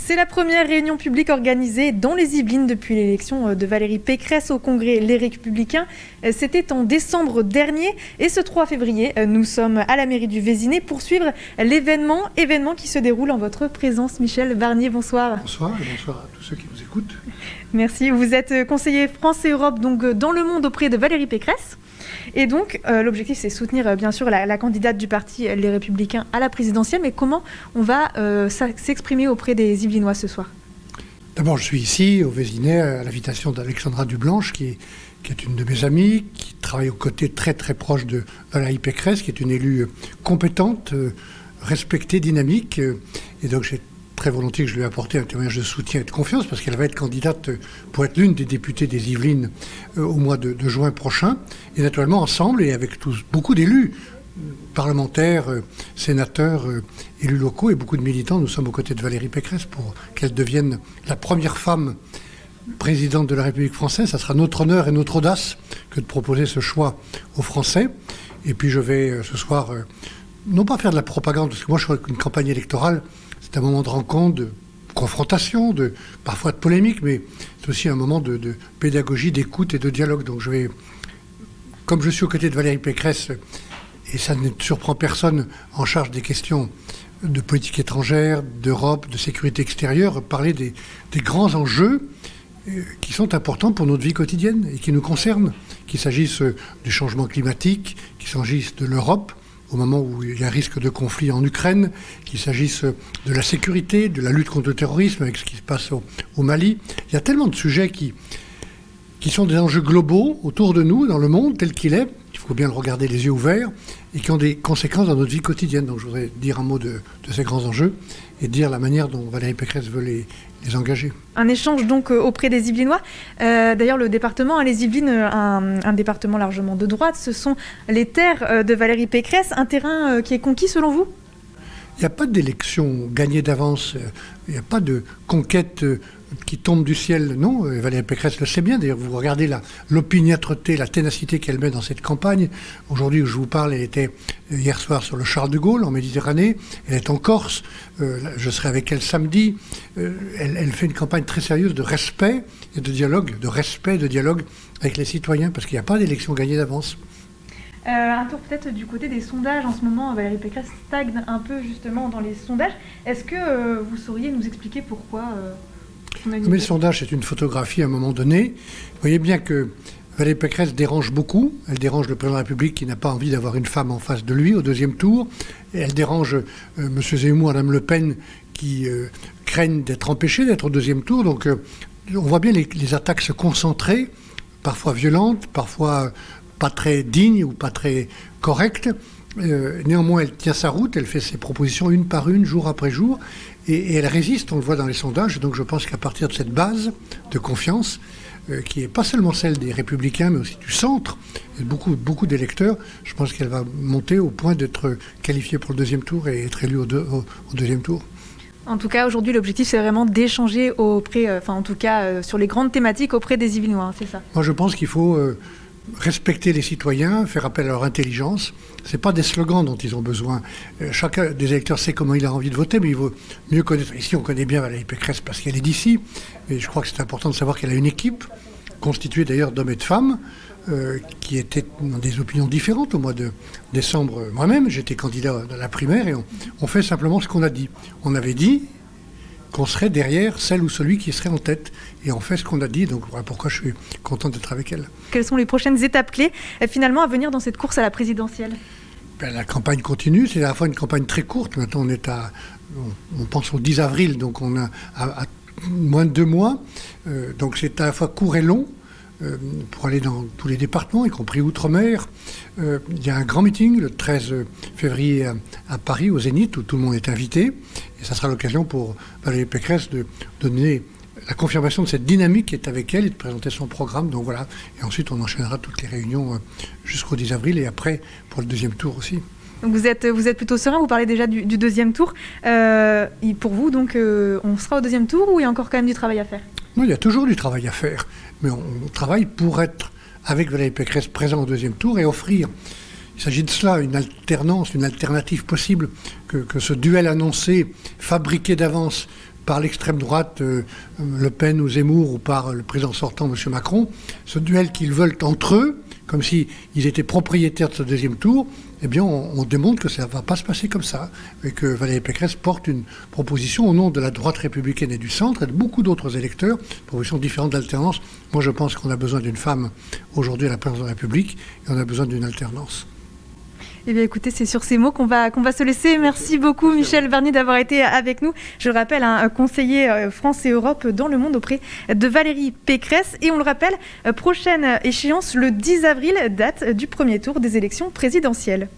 C'est la première réunion publique organisée dans les Yvelines depuis l'élection de Valérie Pécresse au Congrès Les Républicains. C'était en décembre dernier et ce 3 février, nous sommes à la mairie du Vésinet pour suivre événement qui se déroule en votre présence. Michel Barnier, bonsoir. Bonsoir et bonsoir à tous ceux qui nous écoutent. Merci, vous êtes conseiller France et Europe donc, dans le monde auprès de Valérie Pécresse. Et donc, l'objectif, c'est soutenir, bien sûr, la candidate du parti Les Républicains à la présidentielle. Mais comment on va s'exprimer auprès des Yvelinois ce soir? D'abord, je suis ici, au Vésinet, à l'invitation d'Alexandra Dublanche, qui est une de mes amies, qui travaille aux côtés très très proches de Valérie Pécresse, qui est une élue compétente, respectée, dynamique. Et donc, j'ai très volontiers que je lui ai apporté un témoignage de soutien et de confiance, parce qu'elle va être candidate pour être l'une des députées des Yvelines au mois de juin prochain. Et naturellement, ensemble, et avec beaucoup d'élus, parlementaires, sénateurs, élus locaux et beaucoup de militants, nous sommes aux côtés de Valérie Pécresse pour qu'elle devienne la première femme présidente de la République française. Ça sera notre honneur et notre audace que de proposer ce choix aux Français. Et puis je vais ce soir, non pas faire de la propagande, parce que moi je suis une campagne électorale, c'est un moment de rencontre, de confrontation, parfois de polémique, mais c'est aussi un moment de pédagogie, d'écoute et de dialogue. Donc je vais, comme je suis aux côtés de Valérie Pécresse, et ça ne surprend personne en charge des questions de politique étrangère, d'Europe, de sécurité extérieure, parler des grands enjeux qui sont importants pour notre vie quotidienne et qui nous concernent, qu'il s'agisse du changement climatique, qu'il s'agisse de l'Europe, au moment où il y a un risque de conflit en Ukraine, qu'il s'agisse de la sécurité, de la lutte contre le terrorisme avec ce qui se passe au Mali. Il y a tellement de sujets qui sont des enjeux globaux autour de nous, dans le monde tel qu'il est. Il faut bien le regarder les yeux ouverts et qui ont des conséquences dans notre vie quotidienne. Donc je voudrais dire un mot de ces grands enjeux et dire la manière dont Valérie Pécresse veut les engager. Un échange donc auprès des Yvelinois. D'ailleurs, le département, les Yvelines, un département largement de droite, ce sont les terres de Valérie Pécresse, un terrain qui est conquis selon vous? Il n'y a pas d'élection gagnée d'avance, il n'y a pas de conquête qui tombe du ciel. Non, Valérie Pécresse le sait bien. D'ailleurs, vous regardez l'opiniâtreté, la ténacité qu'elle met dans cette campagne. Aujourd'hui où je vous parle, elle était hier soir sur le Charles de Gaulle, en Méditerranée. Elle est en Corse. Je serai avec elle samedi. Elle fait une campagne très sérieuse de respect et de dialogue, avec les citoyens, parce qu'il n'y a pas d'élection gagnée d'avance. Un tour peut-être du côté des sondages. En ce moment, Valérie Pécresse stagne un peu justement dans les sondages. Est-ce que vous sauriez nous expliquer pourquoi Mais le sondage, c'est une photographie à un moment donné. Vous voyez bien que Valérie Pécresse dérange beaucoup. Elle dérange le président de la République qui n'a pas envie d'avoir une femme en face de lui au deuxième tour. Et elle dérange M. Zemmour et Mme Le Pen qui craignent d'être empêchés d'être au deuxième tour. Donc on voit bien les attaques se concentrer, parfois violentes, parfois pas très dignes ou pas très correctes. Néanmoins, elle tient sa route, elle fait ses propositions une par une, jour après jour, et elle résiste, on le voit dans les sondages. Donc je pense qu'à partir de cette base de confiance, qui n'est pas seulement celle des Républicains, mais aussi du centre, et beaucoup d'électeurs, je pense qu'elle va monter au point d'être qualifiée pour le deuxième tour et être élue au deuxième tour. En tout cas, aujourd'hui, l'objectif, c'est vraiment d'échanger sur les grandes thématiques auprès des Yvelinois, c'est ça? Moi, je pense qu'il faut respecter les citoyens, faire appel à leur intelligence. Ce n'est pas des slogans dont ils ont besoin. Chacun des électeurs sait comment il a envie de voter, mais il vaut mieux connaître. Ici, on connaît bien Valérie Pécresse parce qu'elle est d'ici. Et je crois que c'est important de savoir qu'elle a une équipe, constituée d'ailleurs d'hommes et de femmes, qui étaient dans des opinions différentes. Au mois de décembre, moi-même, j'étais candidat à la primaire et on fait simplement ce qu'on a dit. On avait dit qu'on serait derrière celle ou celui qui serait en tête. Et on fait ce qu'on a dit, donc voilà pourquoi je suis content d'être avec elle. Quelles sont les prochaines étapes clés, finalement, à venir dans cette course à la présidentielle? La campagne continue, c'est à la fois une campagne très courte. Maintenant, on pense au 10 avril, donc on a à moins de 2 mois. Donc c'est à la fois court et long. Pour aller dans tous les départements, y compris Outre-mer. Il y a un grand meeting le 13 février à Paris, au Zénith, où tout le monde est invité. Et ça sera l'occasion pour Valérie Pécresse de donner la confirmation de cette dynamique qui est avec elle et de présenter son programme. Donc voilà. Et ensuite, on enchaînera toutes les réunions jusqu'au 10 avril et après pour le deuxième tour aussi. Donc vous êtes plutôt serein, vous parlez déjà du deuxième tour. Pour vous, donc, on sera au deuxième tour ou il y a encore quand même du travail à faire? Non, il y a toujours du travail à faire. Mais on travaille pour être, avec Valérie Pécresse, présent au deuxième tour et offrir. Il s'agit de cela, une alternance, une alternative possible, que ce duel annoncé, fabriqué d'avance par l'extrême droite, Le Pen ou Zemmour, ou par le président sortant, M. Macron, ce duel qu'ils veulent entre eux, comme s'ils étaient propriétaires de ce deuxième tour, eh bien, on démontre que ça ne va pas se passer comme ça, et que Valérie Pécresse porte une proposition au nom de la droite républicaine et du centre, et de beaucoup d'autres électeurs, une proposition différente d'alternance. Moi, je pense qu'on a besoin d'une femme aujourd'hui à la présidence de la République, et on a besoin d'une alternance. Eh bien, écoutez, c'est sur ces mots qu'on va se laisser. Merci beaucoup, Michel Barnier, d'avoir été avec nous. Je le rappelle, un conseiller France et Europe dans le monde auprès de Valérie Pécresse. Et on le rappelle, prochaine échéance le 10 avril, date du premier tour des élections présidentielles.